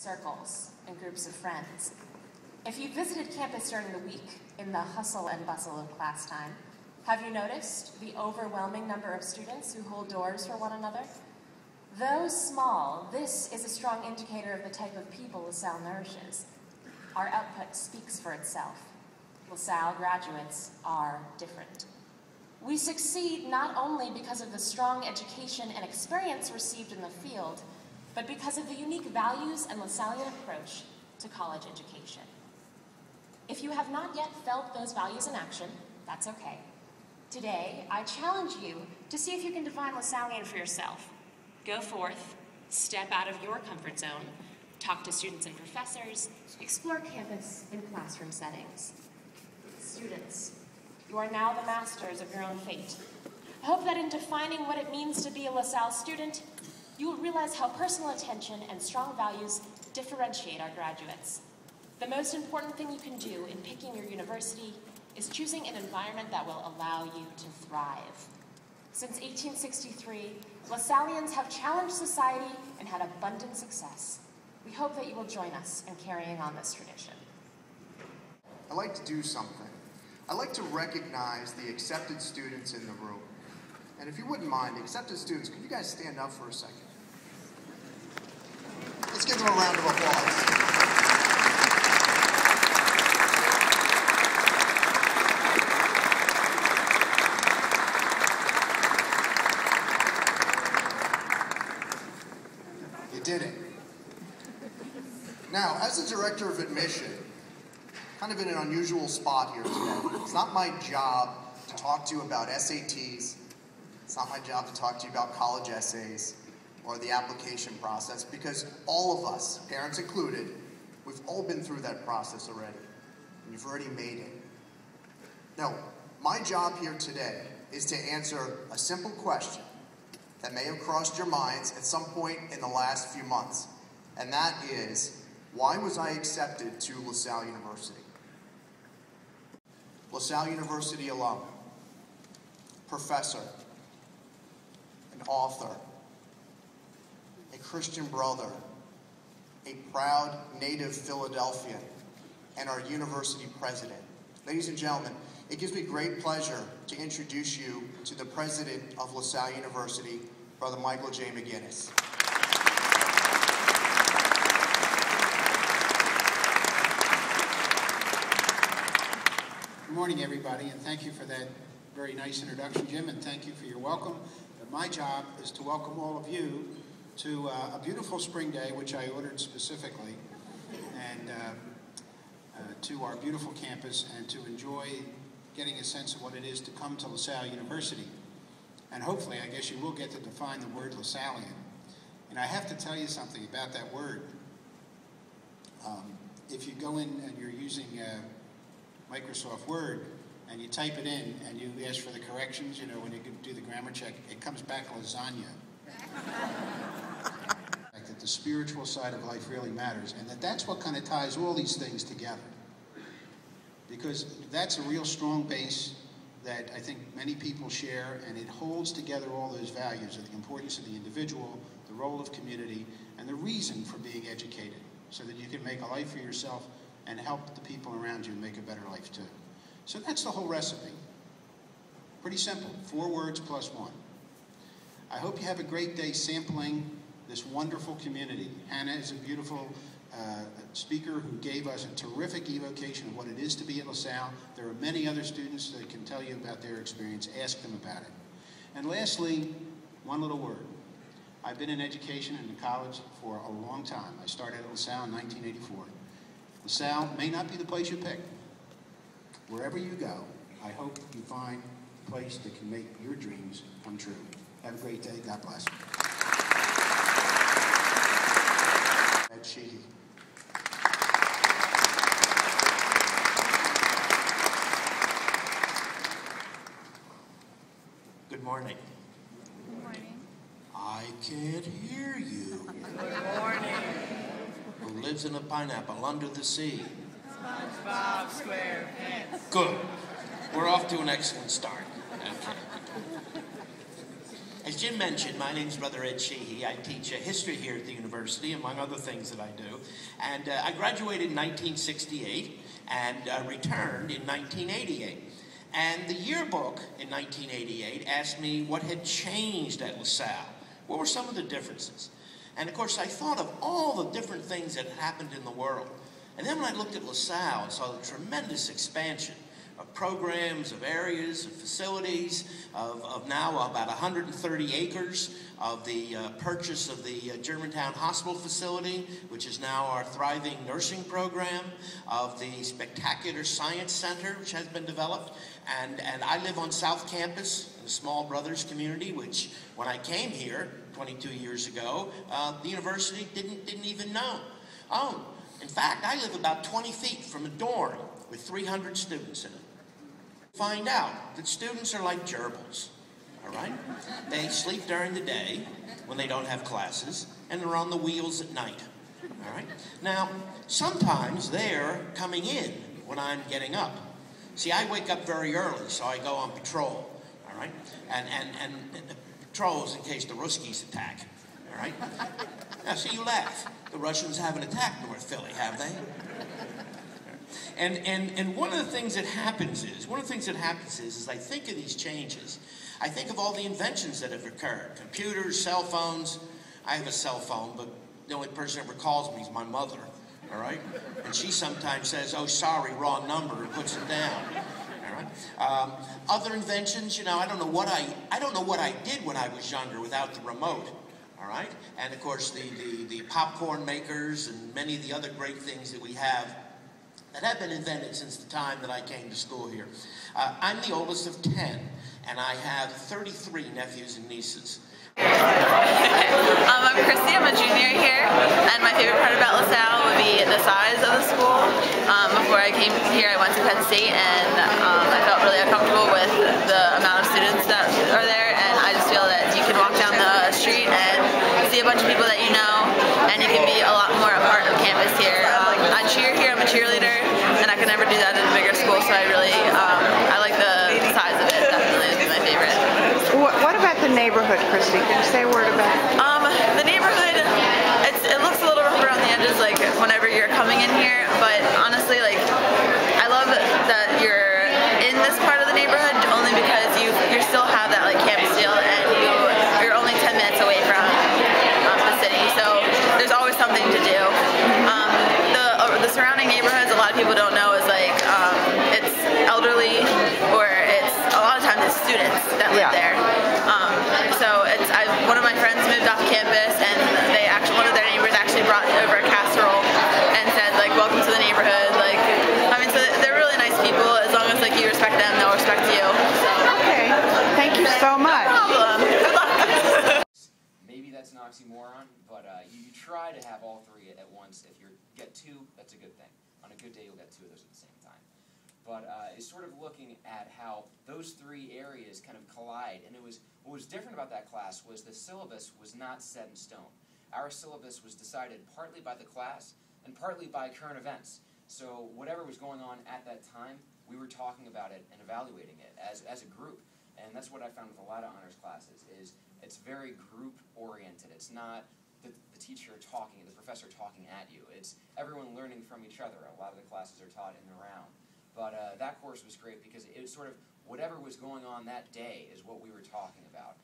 circles, and groups of friends. If you visited campus during the week in the hustle and bustle of class time, have you noticed the overwhelming number of students who hold doors for one another? Though small, this is a strong indicator of the type of people LaSalle nourishes. Our output speaks for itself. LaSalle graduates are different. We succeed not only because of the strong education and experience received in the field, but because of the unique values and LaSallian approach to college education. If you have not yet felt those values in action, that's okay. Today, I challenge you to see if you can define LaSallian for yourself. Go forth, step out of your comfort zone, talk to students and professors, explore campus in classroom settings. Students, you are now the masters of your own fate. I hope that in defining what it means to be a LaSalle student, you will realize how personal attention and strong values differentiate our graduates. The most important thing you can do in picking your university is choosing an environment that will allow you to thrive. Since 1863, LaSallians have challenged society and had abundant success. We hope that you will join us in carrying on this tradition. I'd like to do something. I'd like to recognize the accepted students in the room. And if you wouldn't mind, accepted students, could you guys stand up for a second? Let's give them a round of applause. You did it. Now, as the director of admission, kind of in an unusual spot here today. It's not my job to talk to you about SATs. It's not my job to talk to you about college essays or the application process, because all of us, parents included, we've all been through that process already, and you've already made it. No, my job here today is to answer a simple question that may have crossed your minds at some point in the last few months, and that is, why was I accepted to LaSalle University? LaSalle University alum, professor, an author, a Christian brother, a proud native Philadelphian, and our university president. Ladies and gentlemen, it gives me great pleasure to introduce you to the president of LaSalle University, Brother Michael J. McGuiness. Good morning, everybody, and thank you for that very nice introduction, Jim, and thank you for your welcome. But my job is to welcome all of you to a beautiful spring day, which I ordered specifically, and to our beautiful campus, and to enjoy getting a sense of what it is to come to LaSalle University. And hopefully, I guess you will get to define the word LaSallian. And I have to tell you something about that word. If you go in and you're using Microsoft Word, and you type it in, and you ask for the corrections, you know, when you do the grammar check, it comes back lasagna. That the spiritual side of life really matters, and that's what kind of ties all these things together. Because that's a real strong base that I think many people share, and it holds together all those values of the importance of the individual, the role of community, and the reason for being educated, so that you can make a life for yourself and help the people around you make a better life too. So that's the whole recipe. Pretty simple, 4 words plus 1. I hope you have a great day sampling this wonderful community. Hannah is a beautiful speaker who gave us a terrific evocation of what it is to be at LaSalle. There are many other students that can tell you about their experience. Ask them about it. And lastly, one little word. I've been in education and in college for a long time. I started at LaSalle in 1984. LaSalle may not be the place you pick. Wherever you go, I hope you find a place that can make your dreams come true. Have a great day. God bless. Ed Sheehy. Good morning. Good morning. I can't hear you. Good morning. Who lives in a pineapple under the sea? SpongeBob SquarePants. Good. We're off to an excellent start. Okay. As Jim mentioned, my name's Brother Ed Sheehy. I teach history here at the university, among other things that I do. And I graduated in 1968 and returned in 1988. And the yearbook in 1988 asked me what had changed at LaSalle. What were some of the differences? And of course, I thought of all the different things that happened in the world. And then when I looked at LaSalle and saw the tremendous expansion of programs, of areas, of facilities, of now about 130 acres, of the purchase of the Germantown Hospital facility, which is now our thriving nursing program, of the spectacular science center, which has been developed. And I live on South Campus in a small brothers community, which when I came here 22 years ago, the university didn't even know. In fact, I live about 20 feet from a dorm with 300 students in it. Find out that students are like gerbils, all right? They sleep during the day when they don't have classes, and they're on the wheels at night, all right? Now, sometimes they're coming in when I'm getting up. See, I wake up very early, so I go on patrol, all right? And patrols in case the Ruskies attack, all right? Now, see, you laugh. The Russians haven't attacked North Philly, have they? And one of the things that happens is I think of these changes. I think of all the inventions that have occurred. Computers, cell phones. I have a cell phone, but the only person that ever calls me is my mother, all right? And she sometimes says, "Oh, sorry, wrong number," and puts it down, all right? Other inventions, you know, I don't know what I did when I was younger without the remote. All right, and of course the popcorn makers and many of the other great things that we have that have been invented since the time that I came to school here. I'm the oldest of 10, and I have 33 nephews and nieces. I'm Christy, I'm a junior here, and my favorite part about LaSalle would be the size of the school. Before I came here, I went to Penn State, and I felt really uncomfortable with the amount of students that are there, and I just feel that you can walk down the street and see a bunch of people that you know, and you can be a lot more a part of campus here. I cheer here, I'm a cheerleader, and I could never do that in a bigger school, so I really, I like the size of it, definitely is my favorite. What about the neighborhood, Christy? Can you say a word about it? The neighborhood, it looks a little rough around the edges, like whenever you're coming in here, but honestly, like, I love that you're in this part of the neighborhood only because you still have that like campus feel, and you're only 10 minutes away from the city, so there's always something to do. The surrounding neighborhoods, a lot of people don't know, is like it's elderly, or a lot of times it's students that live there. So one of my friends moved off campus, and one of their neighbors actually brought over a casserole and said, like, "Welcome to the neighborhood." Like, I mean, so they're really nice people. As long as like you respect them, they'll respect you. So. Okay, thank you so much. No problem. Good luck. Maybe that's an oxymoron, but you try to have all three at once. If you get two, that's a good thing. On a good day, you'll get two of those at the same time. But it's sort of looking at how those three areas kind of collide. And what was different about that class was the syllabus was not set in stone. Our syllabus was decided partly by the class and partly by current events. So whatever was going on at that time, we were talking about it and evaluating it as a group. And that's what I found with a lot of honors classes, is it's very group-oriented. It's not the teacher talking, the professor talking at you. It's everyone learning from each other. A lot of the classes are taught in the round. But that course was great because it was sort of whatever was going on that day is what we were talking about.